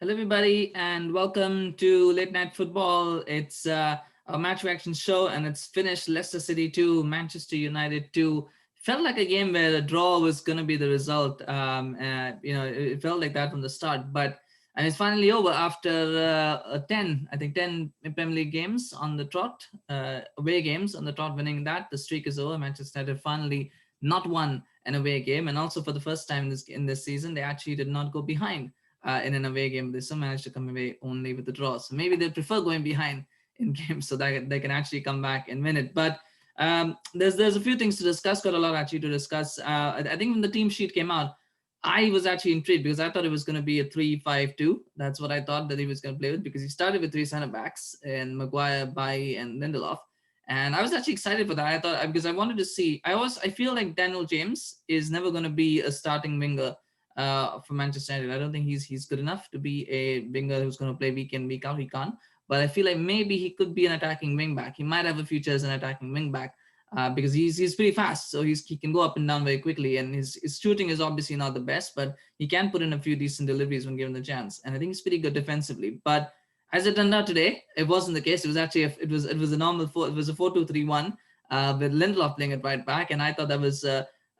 Hello, everybody, and welcome to Late Night Football. It's a match reaction show, and it's finished Leicester City 2, Manchester United 2. Felt like a game where a draw was going to be the result. It felt like that from the start, but and it's finally over after 10, I think 10 Premier League games on the trot, away games on the trot, winning that. The streak is over. Manchester United finally not won an away game, and also for the first time in this season, they actually did not go behind in an away game. They still managed to come away only with the draw. So maybe they prefer going behind in games so that they can actually come back and win it. But there's a few things to discuss. Got a lot actually to discuss. I think when the team sheet came out, I was actually intrigued because I thought it was going to be a 3-5-2. That's what I thought that he was going to play with, because he started with three center backs and Maguire, Bailly, and Lindelof. And I was actually excited for that. I thought, because I wanted to see. I feel like Daniel James is never going to be a starting winger for Manchester United. I don't think he's good enough to be a winger who's going to play week in, week out. He can't. But I feel like maybe he could be an attacking wing back. He might have a future as an attacking wing back because he's pretty fast. So he can go up and down very quickly. And his shooting is obviously not the best, but he can put in a few decent deliveries when given the chance. And I think he's pretty good defensively. But as it turned out today, it wasn't the case. It was actually it was a normal it was a 4-2-3-1 with Lindelof playing at right back, and I thought that was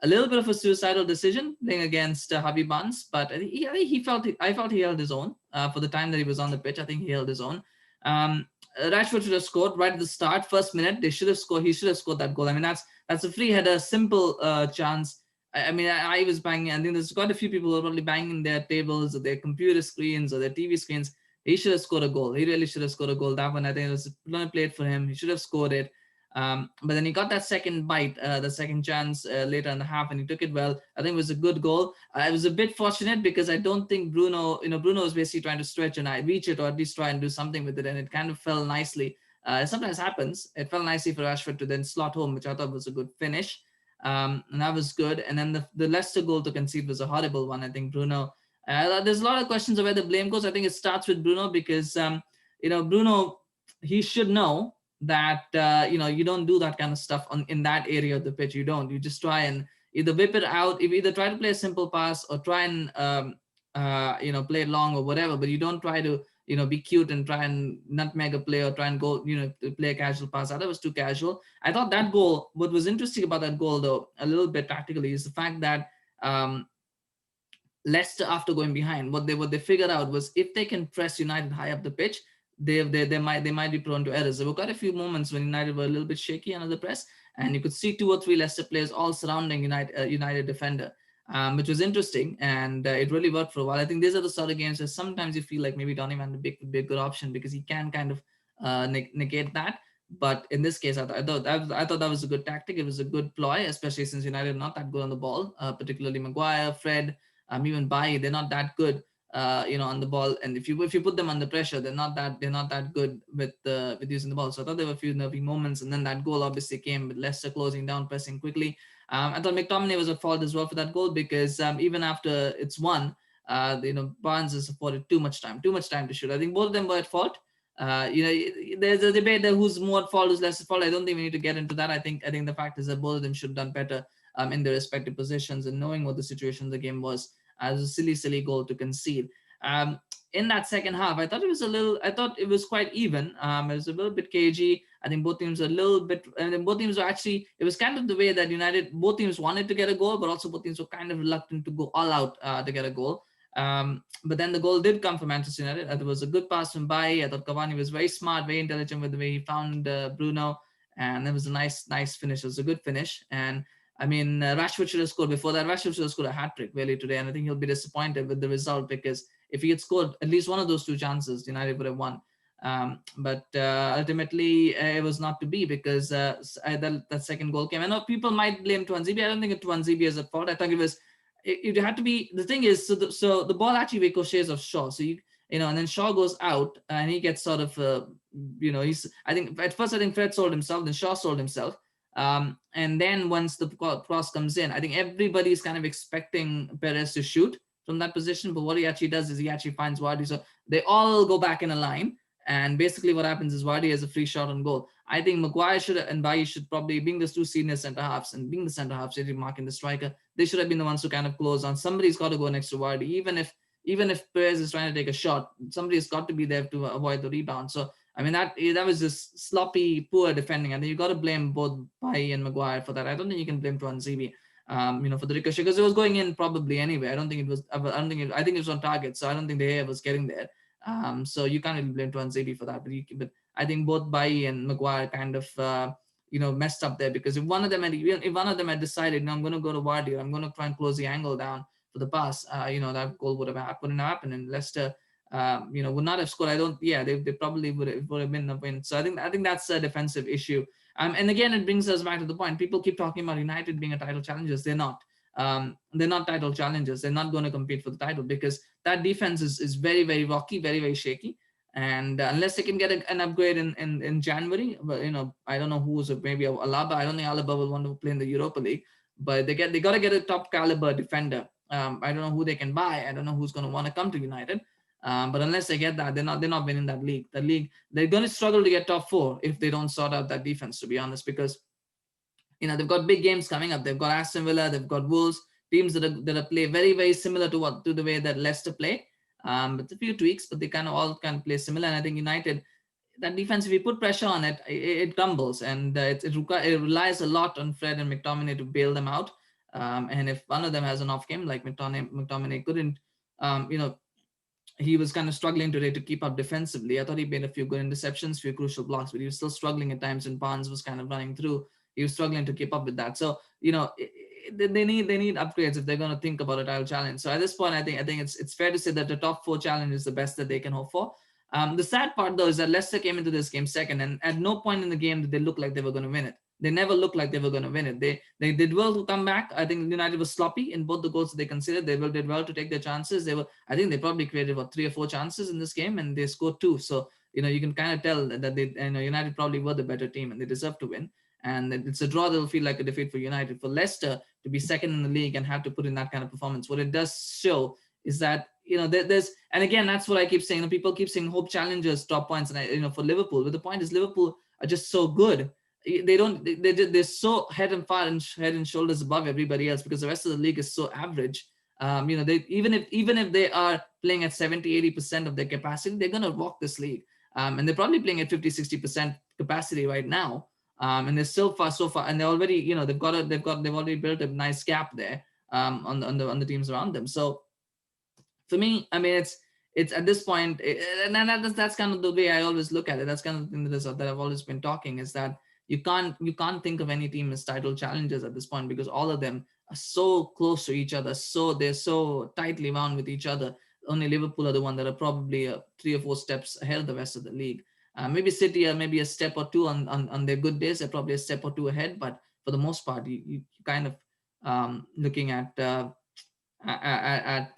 a little bit of a suicidal decision playing against Javi Barnes, but I felt he held his own for the time that he was on the pitch. I think he held his own. Rashford should have scored right at the start, first minute. They should have scored. He should have scored that goal. I mean, that's a free header, simple chance. I was banging. I think there's quite a few people who are probably banging their tables or their computer screens or their TV screens. He should have scored a goal. He really should have scored a goal. That one, I think, it was played for him. He should have scored it. But then he got that second bite, the second chance later in the half, and he took it well. I think it was a good goal. I was a bit fortunate because I don't think Bruno was basically trying to stretch and I reach it, or at least try and do something with it, and it kind of fell nicely. It sometimes happens. It fell nicely for Rashford to then slot home, which I thought was a good finish. And that was good. And then the Leicester goal to concede was a horrible one. I think Bruno. There's a lot of questions of where the blame goes. I think it starts with Bruno because Bruno, he should know that you don't do that kind of stuff in that area of the pitch. You don't. You just try and either whip it out. You either try to play a simple pass or try and play it long or whatever. But you don't try to be cute and try and nutmeg a play or try and go to play a casual pass. That was too casual. I thought that goal. What was interesting about that goal, though, a little bit tactically, is the fact that Leicester, after going behind, what they figured out was if they can press United high up the pitch, they might be prone to errors. There were quite a few moments when United were a little bit shaky under the press, and you could see two or three Leicester players all surrounding United defender, which was interesting, and it really worked for a while. I think these are the sort of games where sometimes you feel like maybe Donny van de Beek would be a good option because he can kind of negate that. But in this case, I thought that was a good tactic. It was a good ploy, especially since United are not that good on the ball, particularly Maguire, Fred, even Bailly. They're not that good on the ball, and if you put them under pressure, they're not that good with using the ball. So I thought there were a few nervy moments, and then that goal obviously came with Leicester closing down, pressing quickly. I thought McTominay was at fault as well for that goal because even after it's won, Barnes has afforded too much time to shoot. I think both of them were at fault. There's a debate there who's more at fault, who's less at fault. I don't think we need to get into that. I think the fact is that both of them should have done better in their respective positions and knowing what the situation of the game was. As a silly goal to concede. In that second half, I thought it was quite even. It was a little bit cagey. I think both teams were a little bit, and then both teams were actually, it was kind of the way that both teams wanted to get a goal, but also both teams were kind of reluctant to go all out to get a goal. But then the goal did come from Manchester United. It was a good pass from Bailly. I thought Cavani was very smart, very intelligent with the way he found Bruno, and it was a nice finish. It was a good finish, and Rashford should have scored before that. Rashford should have scored a hat-trick really today, and I think he'll be disappointed with the result because if he had scored at least one of those two chances, United would have won. But ultimately, it was not to be because that second goal came. I know people might blame Tuanzebe. I don't think Tuanzebe is at fault. I think it had to be. The thing is, so the ball actually ricochets off Shaw. So and then Shaw goes out and he gets sort of, I think at first Fred sold himself, then Shaw sold himself. And then once the cross comes in, I think everybody's kind of expecting Perez to shoot from that position. But what he actually does is he actually finds Vardy. So they all go back in a line. And basically what happens is Vardy has a free shot on goal. I think Maguire and Bailly should probably, being the two senior centre halves and being the centre halves, marking the striker, they should have been the ones to kind of close on. Somebody's got to go next to Vardy, even if even if Perez is trying to take a shot, somebody's got to be there to avoid the rebound. So I mean that was just sloppy, poor defending. I think you got to blame both Bailly and Maguire for that. I don't think you can blame Tuanzebe, for the ricochet, because it was going in probably anyway. I don't think it was. I don't think. I think it was on target, so I don't think the hair was getting there. So you can't really blame Tuanzebe for that. But I think both Bailly and Maguire kind of messed up there, because if one of them had decided, no, I'm going to go to Vardy, or I'm going to try and close the angle down for the pass, that goal wouldn't have happened, and Leicester, would not have scored. I don't. Yeah, they probably would have been a win. So I think that's a defensive issue. And again, it brings us back to the point. People keep talking about United being a title challengers. They're not. They're not title challengers. They're not going to compete for the title, because that defense is very, very rocky, very, very shaky. And unless they can get an upgrade in January, but I don't know who's, maybe Alaba. I don't think Alaba will want to play in the Europa League, but they got to get a top caliber defender. I don't know who they can buy. I don't know who's going to want to come to United. But unless they get that, they're not winning that league. The league, they're going to struggle to get top 4 if they don't sort out that defense, to be honest, because they've got big games coming up. They've got Aston Villa, they've got Wolves, teams that play very, very similar to the way that Leicester play. With a few tweaks, but they all play similar. And I think United, that defense, if you put pressure on it, it crumbles, and it relies a lot on Fred and McTominay to bail them out. And if one of them has an off game, like McTominay couldn't, he was kind of struggling today to keep up defensively. I thought he made a few good interceptions, few crucial blocks, but he was still struggling at times when Barnes was kind of running through. He was struggling to keep up with that. So they need upgrades if they're going to think about a title challenge. So at this point, I think it's fair to say that the top 4 challenge is the best that they can hope for. The sad part, though, is that Leicester came into this game second, and at no point in the game did they look like they were going to win it. They never looked like they were going to win it. They did well to come back. I think United was sloppy in both the goals that they considered. They did well to take their chances. I think they probably created 3 or 4 chances in this game, and they scored 2. So you can kind of tell that United probably were the better team and they deserved to win. And it's a draw that'll feel like a defeat for United. For Leicester to be second in the league and have to put in that kind of performance, what it does show is that there's, and again, that's what I keep saying. People keep saying hope challengers top points, and for Liverpool. But the point is, Liverpool are just so good. They're so head and shoulders above everybody else, because the rest of the league is so average. They even if they are playing at 70-80% of their capacity, they're gonna walk this league. And they're probably playing at 50-60% capacity right now. And they're so far, and they're already, they've already built a nice gap there on the teams around them. So for me, I mean, it's at this point, and that's kind of the way I always look at it. That's kind of the thing that I've always been talking, is that you can't think of any team as title challengers at this point, because all of them are so close to each other, so they're so tightly bound with each other. Only Liverpool are the one that are probably 3 or 4 steps ahead of the rest of the league. Maybe City are maybe a step or 2 on their good days. They're probably a step or 2 ahead, but for the most part, you kind of looking at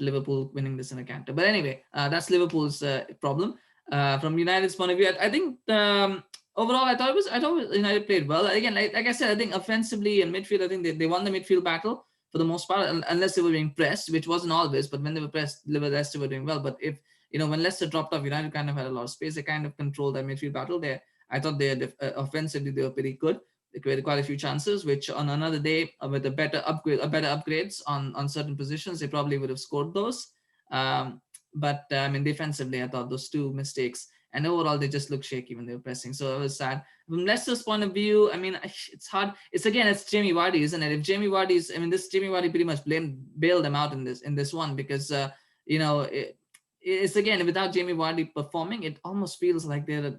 Liverpool winning this in a canter. But anyway, that's Liverpool's problem. From United's point of view, I think overall, I thought United played well. Again, like I said, I think offensively and midfield, I think they won the midfield battle for the most part, unless they were being pressed, which wasn't always. But when they were pressed, Leicester were doing well. But if when Leicester dropped off, United kind of had a lot of space. They kind of controlled that midfield battle there. I thought offensively they were pretty good. They created quite a few chances, which on another day with a better upgrades on certain positions, they probably would have scored those. But I mean, defensively, I thought those 2 mistakes, and overall they just looked shaky when they were pressing. So it was sad. From Leicester's point of view, I mean, it's hard. It's Jamie Vardy, isn't it? If Jamie Vardy's, Jamie Vardy pretty much bailed them out in this one, because it's again, without Jamie Vardy performing, it almost feels like they're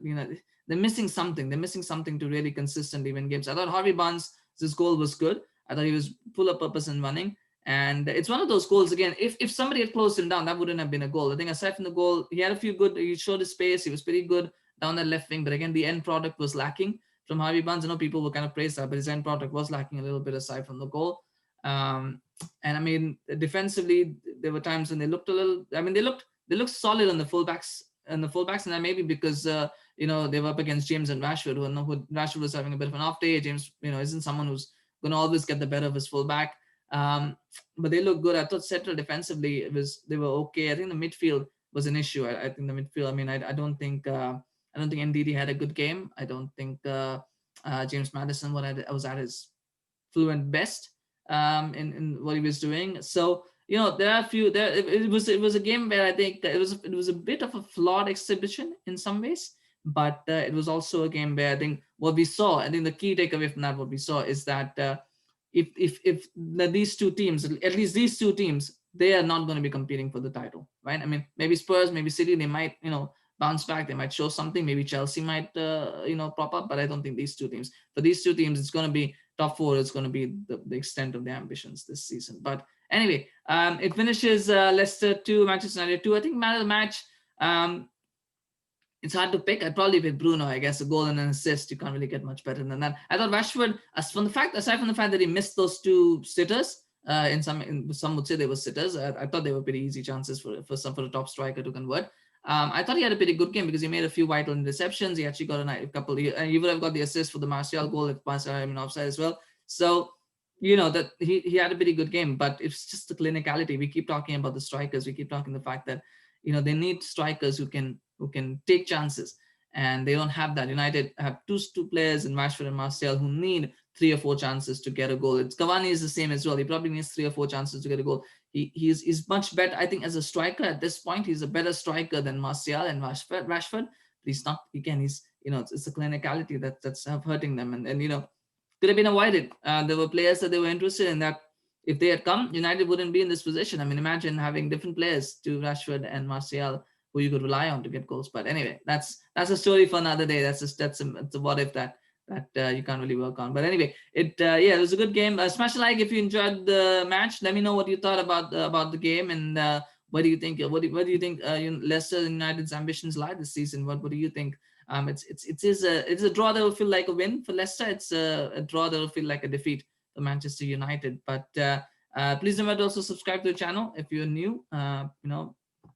missing something. They're missing something to really consistently win games. I thought Harvey Barnes' goal was good. I thought he was full of purpose in running. And it's one of those goals, again, if somebody had closed him down, that wouldn't have been a goal. I think aside from the goal, he had a few good, he showed his space. He was pretty good down that left wing. But again, the end product was lacking from Harvey Barnes. I know people will kind of praise that, but his end product was lacking a little bit aside from the goal. And I mean, defensively, there were times when they looked they looked solid on the fullbacks, and that maybe because they were up against James and Rashford, who Rashford was having a bit of an off day. James, isn't someone who's going to always get the better of his fullback. But they look good. I thought central defensively they were okay. I think the midfield was an issue. I think the midfield. I mean, I don't think NDD had a good game. I don't think James Madisson was at his fluent best in what he was doing. So there are a few. It was a game where I think it was a bit of a flawed exhibition in some ways, but it was also a game where I think what we saw. I think the key takeaway from that, what we saw, is that these two teams, at least these two teams, they are not going to be competing for the title, right? I mean, maybe Spurs, maybe City, they might bounce back, they might show something, maybe Chelsea might prop up, but I don't think these two teams. For these two teams, it's going to be top four. It's going to be the extent of their ambitions this season. But anyway, it finishes Leicester 2, Manchester United 2. I think man of the match. It's hard to pick. I'd probably pick Bruno, I guess. A goal and an assist. You can't really get much better than that. I thought Rashford, aside from the fact that he missed those two sitters, some would say they were sitters. I thought they were pretty easy chances for the top striker to convert. I thought he had a pretty good game because he made a few vital interceptions. He actually got a couple. He would have got the assist for the Martial goal if Martial had been offside as well. So that he had a pretty good game, but it's just the clinicality. We keep talking about the strikers. We keep talking the fact that they need strikers who can take chances, and they don't have that. United have two players in Rashford and Martial who need 3 or 4 chances to get a goal. Cavani is the same as well. He probably needs 3 or 4 chances to get a goal. He's much better, I think, as a striker at this point. He's a better striker than Martial and Rashford. But he's not. Again, it's the clinicality that's hurting them, and could have been avoided. There were players that they were interested in that. If they had come, United wouldn't be in this position. I mean, imagine having different players to Rashford and Martial who you could rely on to get goals. But anyway, that's a story for another day. That's a what if that you can't really work on. But anyway, it was a good game. Smash a like if you enjoyed the match. Let me know what you thought about the game, and what do you think? Where do you think Leicester United's ambitions lie this season? What do you think? It's a draw that will feel like a win for Leicester. It's a draw that will feel like a defeat for Manchester United. But please remember to also subscribe to the channel if you're new.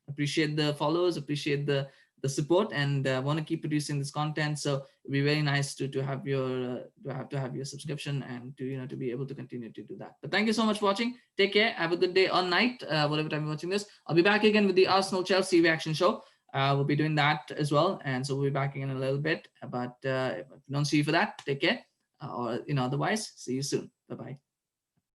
Appreciate the followers, appreciate the support, and want to keep producing this content. So it'd be very nice to have your subscription, and to be able to continue to do that. But thank you so much for watching. Take care. Have a good day or night, whatever time you're watching this. I'll be back again with the Arsenal Chelsea reaction show. We'll be doing that as well, and so we'll be back again in a little bit. But if I don't see you for that, take care. Or otherwise, see you soon. Bye bye.